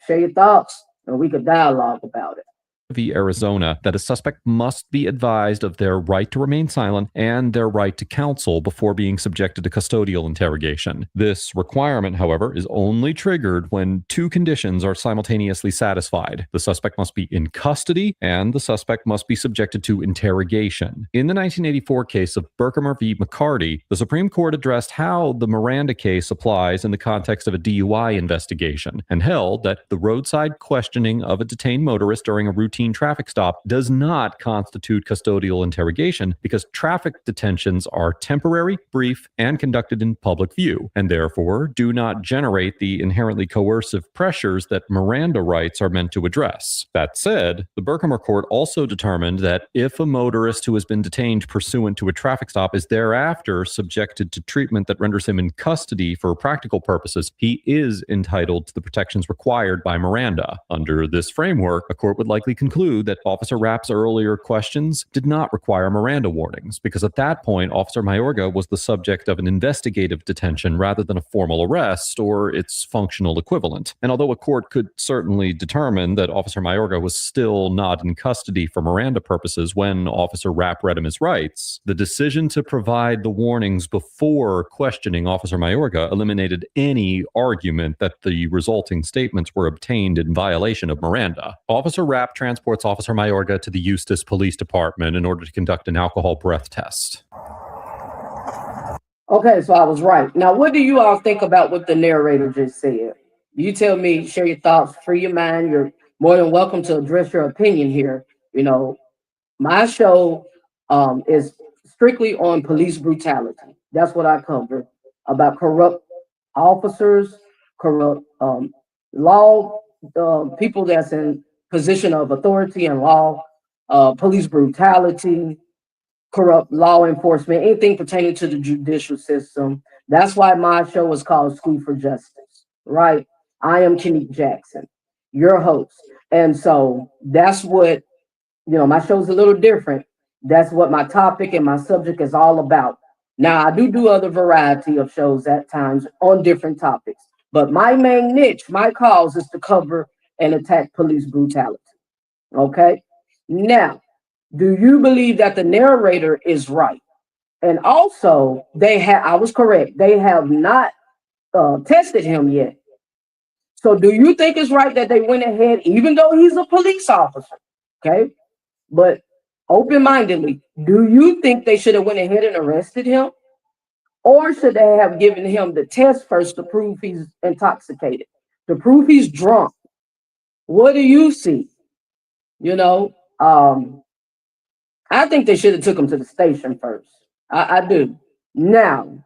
Share your thoughts, and we could dialogue about it. v. Arizona that a suspect must be advised of their right to remain silent and their right to counsel before being subjected to custodial interrogation. This requirement, however, is only triggered when 2 conditions are simultaneously satisfied. The suspect must be in custody and the suspect must be subjected to interrogation. In the 1984 case of Berkmer v. McCarty, the Supreme Court addressed how the Miranda case applies in the context of a DUI investigation and held that the roadside questioning of a detained motorist during a routine traffic stop does not constitute custodial interrogation because traffic detentions are temporary, brief, and conducted in public view, and therefore do not generate the inherently coercive pressures that Miranda rights are meant to address. That said, the Berkmer court also determined that if a motorist who has been detained pursuant to a traffic stop is thereafter subjected to treatment that renders him in custody for practical purposes, he is entitled to the protections required by Miranda. Under this framework, a court would likely conclude that Officer Rapp's earlier questions did not require Miranda warnings, because at that point, Officer Mayorga was the subject of an investigative detention rather than a formal arrest or its functional equivalent. And although a court could certainly determine that Officer Mayorga was still not in custody for Miranda purposes when Officer Rapp read him his rights, the decision to provide the warnings before questioning Officer Mayorga eliminated any argument that the resulting statements were obtained in violation of Miranda. Officer Rapp transports Officer Mayorga to the Eustis Police Department in order to conduct an alcohol breath test. Okay, so I was right. Now, what do you all think about what the narrator just said? You tell me, share your thoughts, free your mind. You're more than welcome to address your opinion here. My show is strictly on police brutality. That's what I cover, about corrupt officers, corrupt law people that's in position of authority and law, police brutality, corrupt law enforcement, anything pertaining to the judicial system. That's why my show is called School for Justice, right? I am Kenique Jackson, your host. And so that's what, my show's a little different. That's what my topic and my subject is all about. Now, I do other variety of shows at times on different topics, but my main niche, my cause is to cover and attack police brutality. Okay. Now, do you believe that the narrator is right? And also, I was correct, they have not tested him yet. So, do you think it's right that they went ahead, even though he's a police officer? Okay. But open mindedly, do you think they should have went ahead and arrested him? Or should they have given him the test first to prove he's intoxicated, to prove he's drunk? What do you see? You know, I think they should have took him to the station first. I do. Now,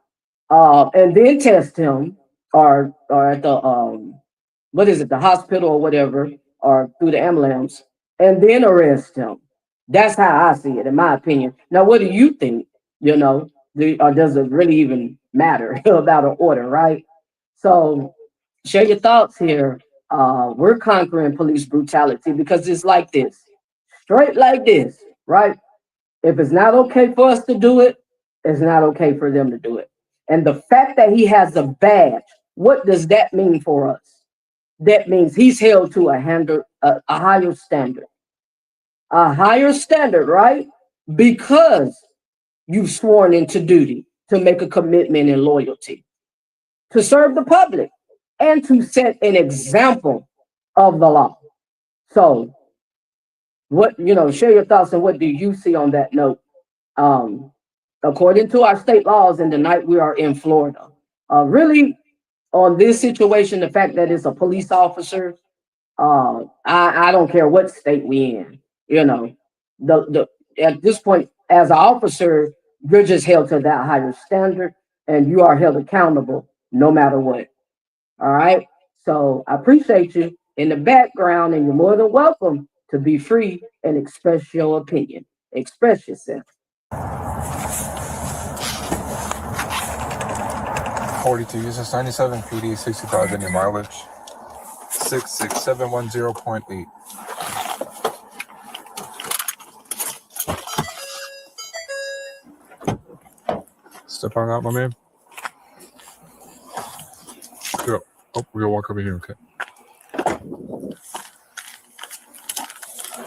and then test him or at the what is it, the hospital or whatever, or through the ambulance, and then arrest him. That's how I see it, in my opinion. Now, what do you think? Or does it really even matter about an order, right? So, share your thoughts here. We're conquering police brutality because it's like this, straight like this, right? If it's not okay for us to do it, it's not okay for them to do it. And the fact that he has a badge, what does that mean for us? That means he's held to a higher standard. A higher standard, right? Because you've sworn into duty to make a commitment and loyalty, to serve the public, and to set an example of the law. So, share your thoughts and what do you see on that note? According to our state laws, and tonight we are in Florida, really on this situation, the fact that it's a police officer, I don't care what state we in, the at this point, as an officer, you're just held to that higher standard and you are held accountable no matter what. All right. So I appreciate you in the background, and you're more than welcome to be free and express your opinion. Express yourself. 42 uses 97 PD 65 in your mileage 66710.8. Step on out, my man. Go. Oh, we're gonna walk over here, okay?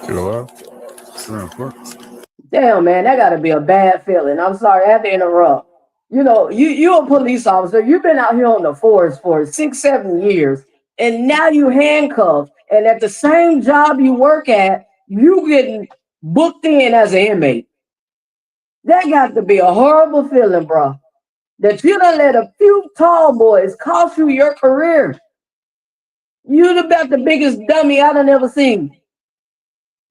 To the left. Damn, man, that gotta be a bad feeling. I'm sorry, I had to interrupt. You a police officer, you've been out here on the force for 6-7 years, and now you handcuffed, and at the same job you work at, you getting booked in as an inmate. That got to be a horrible feeling, bro. That you done let a few tall boys cost you your career. You're about the biggest dummy I done ever seen.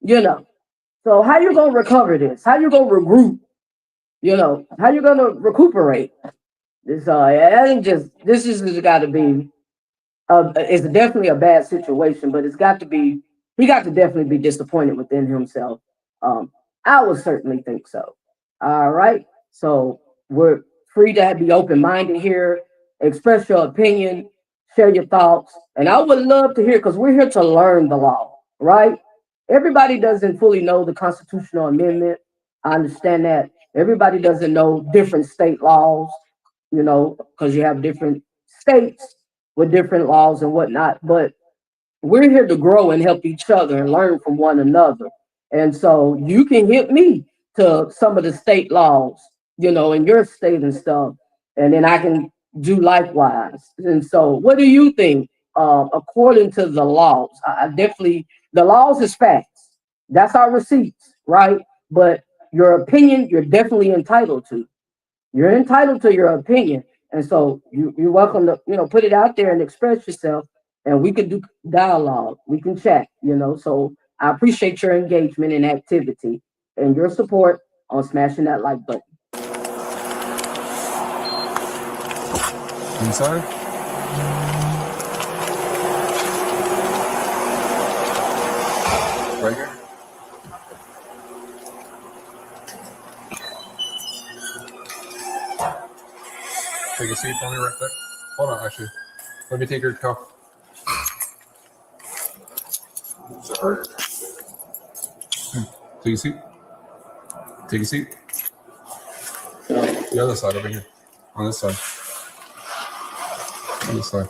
So how you gonna recover this? How you gonna regroup? How you gonna recuperate? This is got to be. It's definitely a bad situation, but it's got to be. He got to definitely be disappointed within himself. I would certainly think so. All right. So we're free to be open-minded here. Express your opinion, share your thoughts, and I would love to hear, because we're here to learn the law, right? Everybody doesn't fully know the constitutional amendment. I understand that. Everybody doesn't know different state laws, because you have different states with different laws and whatnot. But we're here to grow and help each other and learn from one another. And so you can hit me to some of the state laws, in your state and stuff, and then I can do likewise. And so what do you think, according to the laws? I definitely, the laws is facts. That's our receipts, right? But your opinion, you're definitely entitled to. You're entitled to your opinion. And so you're welcome to, put it out there and express yourself, and we can do dialogue. We can chat, So I appreciate your engagement and activity and your support on smashing that like button. Inside? right here. Take a seat for me right there. Hold on, actually. Let me take your cuff. Sorry. Take a seat. Take a seat. The other side over here. On this side. On this side.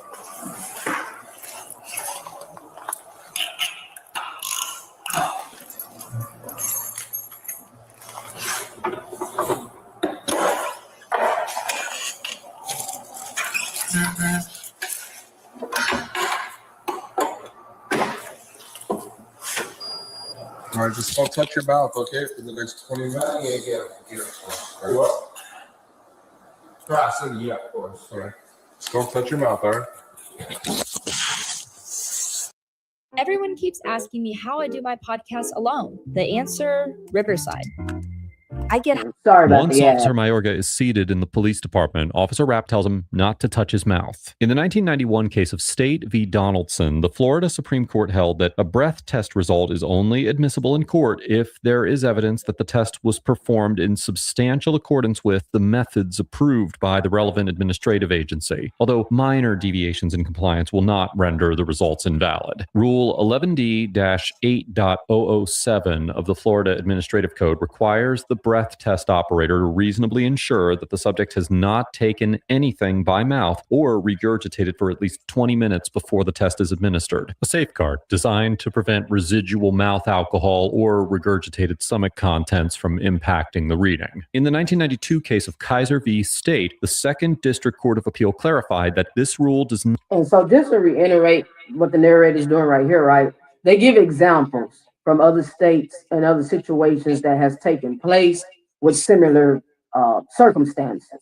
All right, just don't touch your mouth, okay, for the next 20 minutes. Yeah. Very well. Yeah, of course. All right. Just don't touch your mouth, all right? Everyone keeps asking me how I do my podcast alone. The answer, Riverside. I get Sorry about Once the Officer ad. Mayorga is seated in the police department, Officer Rapp tells him not to touch his mouth. In the 1991 case of State v. Donaldson, the Florida Supreme Court held that a breath test result is only admissible in court if there is evidence that the test was performed in substantial accordance with the methods approved by the relevant administrative agency, although minor deviations in compliance will not render the results invalid. Rule 11D-8.007 of the Florida Administrative Code requires the breath test operator to reasonably ensure that the subject has not taken anything by mouth or regurgitated for at least 20 minutes before the test is administered. A safeguard designed to prevent residual mouth alcohol or regurgitated stomach contents from impacting the reading. In the 1992 case of Kaiser v. State, the Second District Court of Appeal clarified that this rule does not. And so just to reiterate what the narrator's doing right here, right? They give examples from other states and other situations that has taken place with similar circumstances,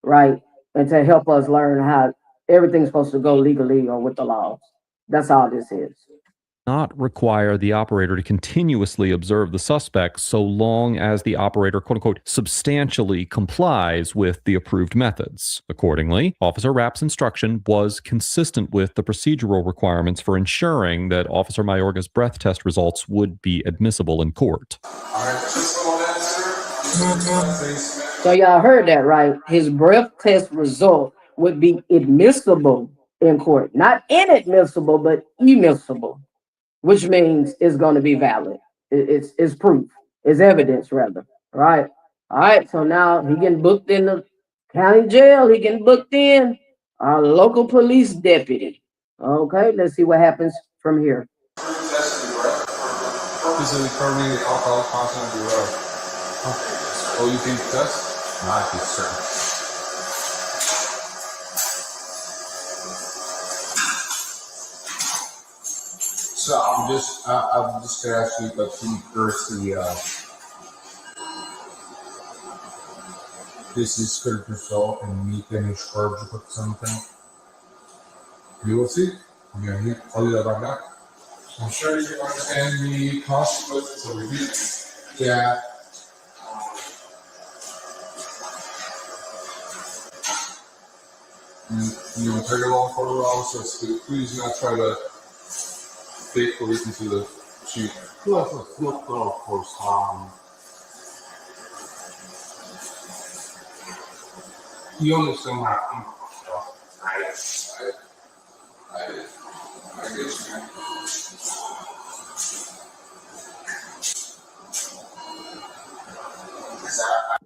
right? And to help us learn how everything's supposed to go legally or with the laws. That's all this is. Not require the operator to continuously observe the suspect so long as the operator, quote unquote, substantially complies with the approved methods. Accordingly, Officer Rapp's instruction was consistent with the procedural requirements for ensuring that Officer Mayorga's breath test results would be admissible in court. So y'all heard that, right? His breath test result would be admissible in court. Not inadmissible, but admissible, which means it's going to be valid. It's proof. It's evidence, rather. Right? All right, so now he getting booked in the county jail. He getting booked in. Our local police deputy. Okay, let's see what happens from here. This is determining the alcohol content of your Oh, you think test? Not this, sir. So I'm just gonna ask you, like, can you first this is could result in me getting charged with something. You will see. I'm gonna tell you that right now. I'm sure you understand the consequences of review. Yeah. You know, take a long photo officer, so please not try to faithfully listen to the shoot. Who else was look though, of course, you understand my I get you, man.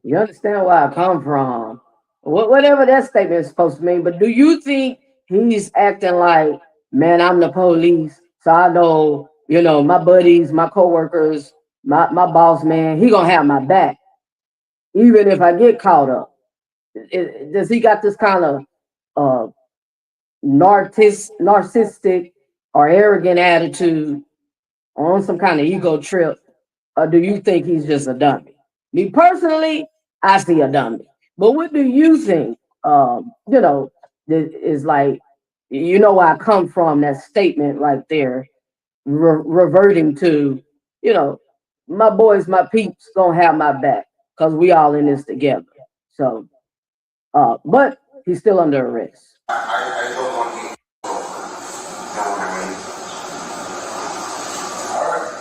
You understand where I come from. Whatever that statement is supposed to mean, but do you think he's acting like, man, I'm the police, so I know, my buddies, my coworkers, my boss man, he gonna have my back, even if I get caught up? Does he got this kind of narcissistic or arrogant attitude on some kind of ego trip, or do you think he's just a dummy? Me personally, I see a dummy. But what do you think? Is like, where I come from, that statement right there, reverting to, my boys, my peeps gonna have my back because we all in this together. So, but he's still under arrest. I don't want you to know what I mean. All right.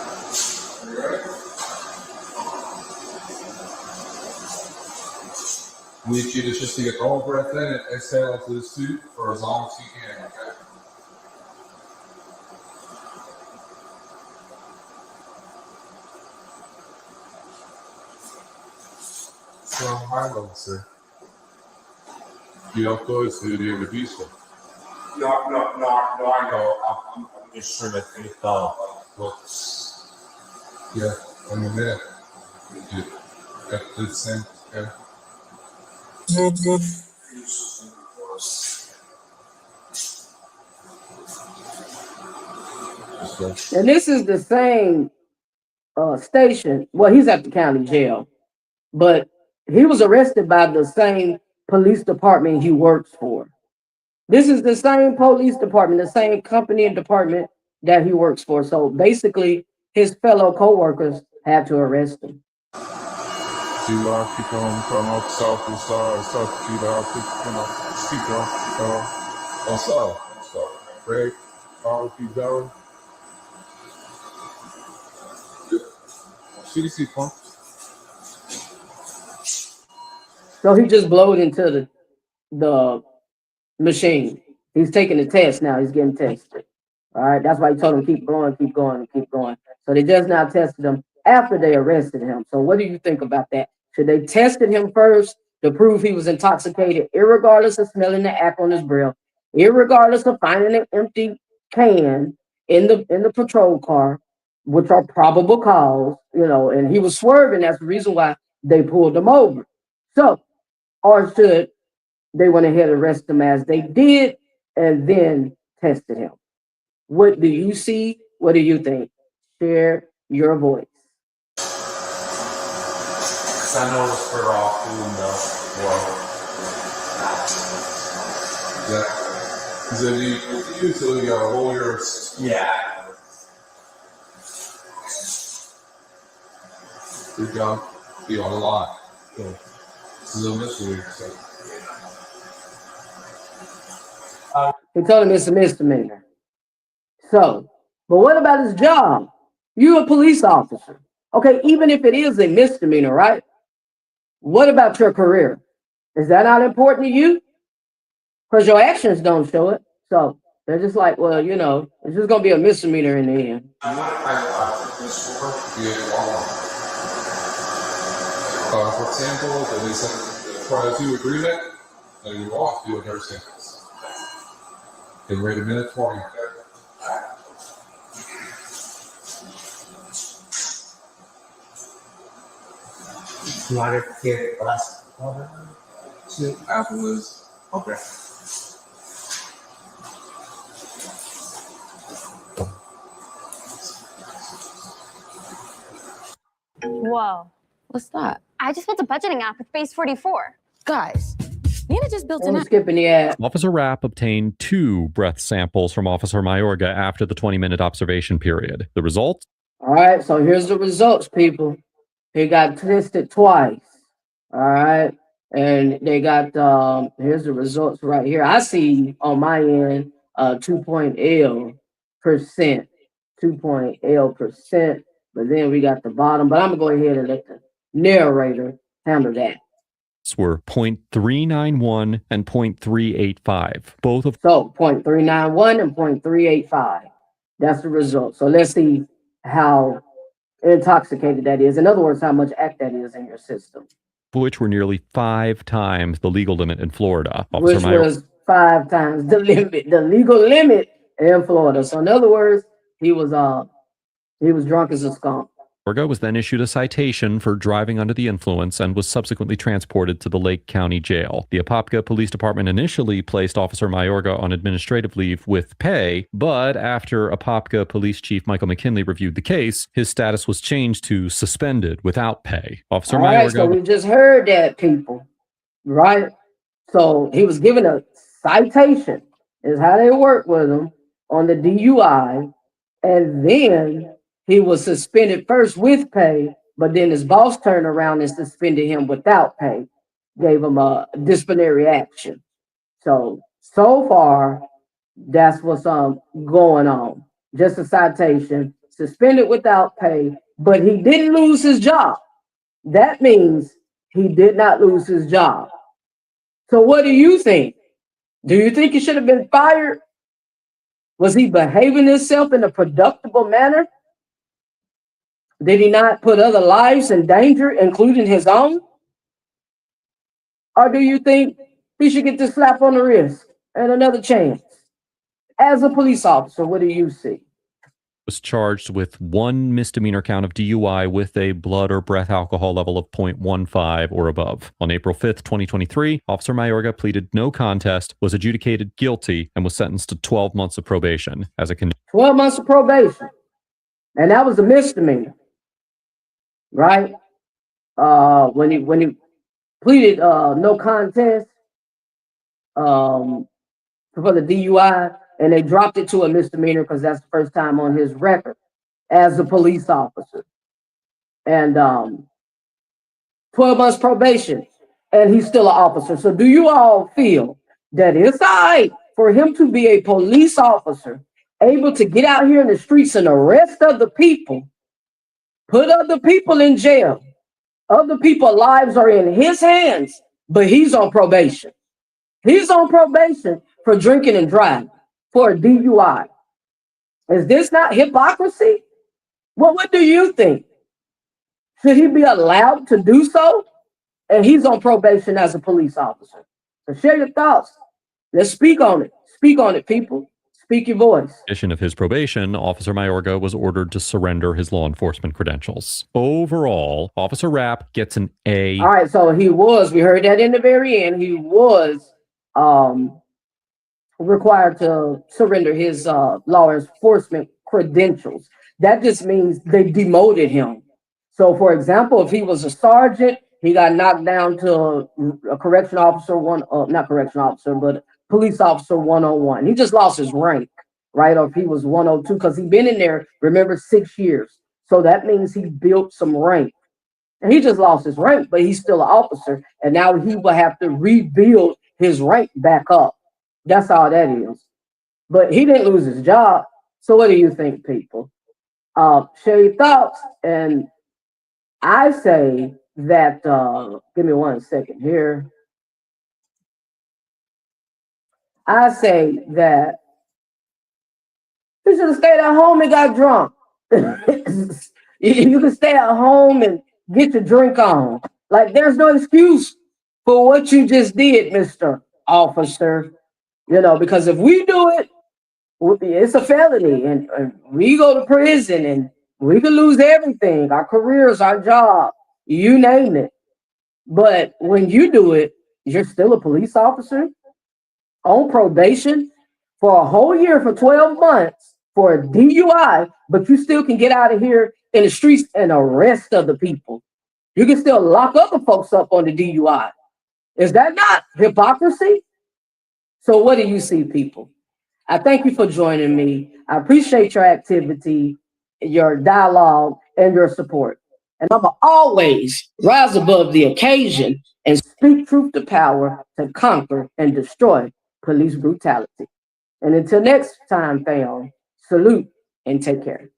We need you to just take a long breath in and exhale into the suit for as long as you can, okay? So, high level, sir. You don't go to the abuse. No, I know. I'm just sure that they thought. Yeah, in a minute. You got the same, okay? And this is the same station. Well, he's at the county jail, but he was arrested by the same police department he works for. This is the same police department, the same company and department that he works for. So basically, his fellow co-workers had to arrest him. Do keep on south and south, keep on south. Break, keep going. CDC pump. So he just blowed into the machine. He's taking the test now. He's getting tested. All right. That's why he told him keep going, keep going, keep going. So they just now tested him after they arrested him. So what do you think about that? Should they tested him first to prove he was intoxicated, irregardless of smelling the app on his breath, irregardless of finding an empty can in the patrol car, which are probable cause, and he was swerving. That's the reason why they pulled him over. So, or should they went ahead and arrested him as they did and then tested him? What do you see? What do you think? Share your voice. Because I know it's for all food though. Yeah. Because if you usually roll your. Yeah. Good job. Be on a lot. So, this is a mystery. So. He told him it's a misdemeanor. So, but what about his job? You're a police officer. Okay, even if it is a misdemeanor, right? What about your career? Is that not important to you? Because your actions don't show it. So they're just like, well, it's just going to be a misdemeanor in the end. For example, they said prior to agreement, and you off doing her samples. And wait a minute for you. Water here, glass. Apple is okay. Whoa. What's that? I just built a budgeting app with Base 44. Guys, Nina just built an I'm app. skipping the ad. Officer Rapp obtained 2 breath samples from Officer Mayorga after the 20-minute observation period. The results? All right, so here's the results, people. He got tested twice. All right, and they got here's the results right here. I see on my end 2.L%, 2.L%, but then we got the bottom. But I'm gonna go ahead and let the narrator handle that. Were 0.391 and 0.385. Both of 0.391 and 0.385. That's the result. So let's see how intoxicated that is. In other words, how much act that is in your system. which were nearly 5 times the legal limit in Florida. Which was 5 times the limit, the legal limit in Florida. So in other words, he was drunk as a skunk. Mayorga was then issued a citation for driving under the influence and was subsequently transported to the Lake County Jail. The Apopka Police Department initially placed Officer Mayorga on administrative leave with pay, but after Apopka Police Chief Michael McKinley reviewed the case, his status was changed to suspended without pay. Officer All Mayorga... right, so we just heard that, people, right? So he was given a citation, is how they work with him, on the DUI, and then he was suspended first with pay, but then his boss turned around and suspended him without pay, gave him a disciplinary action. So far, that's what's going on. Just a citation, suspended without pay, but he didn't lose his job. That means he did not lose his job. So what do you think? Do you think he should have been fired? Was he behaving himself in a productive manner? Did he not put other lives in danger, including his own? Or do you think he should get this slap on the wrist and another chance? As a police officer, what do you see? Was charged with one misdemeanor count of DUI with a blood or breath alcohol level of 0.15 or above. On April 5th, 2023, Officer Mayorga pleaded no contest, was adjudicated guilty, and was sentenced to 12 months of probation as a 12 months of probation. And that was a misdemeanor, right? When he pleaded no contest for the DUI, and they dropped it to a misdemeanor because that's the first time on his record as a police officer. And 12 months probation, and he's still an officer. So do you all feel that it's all right for him to be a police officer, able to get out here in the streets and arrest other people, put other people in jail, other people's lives are in his hands, but he's on probation? He's on probation for drinking and driving, for a DUI. Is this not hypocrisy? Well, what do you think? Should he be allowed to do so? And he's on probation as a police officer. So share your thoughts. Let's speak on it. Speak on it, people. Speak your voice. condition of his probation, Officer Mayorga was ordered to surrender his law enforcement credentials. Overall, Officer Rapp gets an A. All right, so we heard that in the very end, he was required to surrender his law enforcement credentials. That just means they demoted him. So, for example, if he was a sergeant, he got knocked down to a correction officer not correction officer, but police officer 101. He just lost his rank, right? Or if he was 102, because he'd been in there, remember, 6 years. So that means he built some rank. And he just lost his rank, but he's still an officer. And now he will have to rebuild his rank back up. That's all that is. But he didn't lose his job. So what do you think, people? Share your thoughts. And I say that, give me 1 second here. I say that you should have stayed at home and got drunk. You can stay at home and get your drink on. Like, there's no excuse for what you just did, Mr. Officer. You know, because if we do it, it's a felony, and we go to prison, and we could lose everything, our careers, our job, you name it. But when you do it, you're still a police officer on probation for a whole year, for 12 months for a DUI, but you still can get out of here in the streets and arrest other people. You can still lock other folks up on the DUI. Is that not hypocrisy? So what do you see, people? I thank you for joining me. I appreciate your activity, your dialogue, and your support. And I'm always rise above the occasion and speak truth to power to conquer and destroy police brutality. And until next time, fam, salute and take care.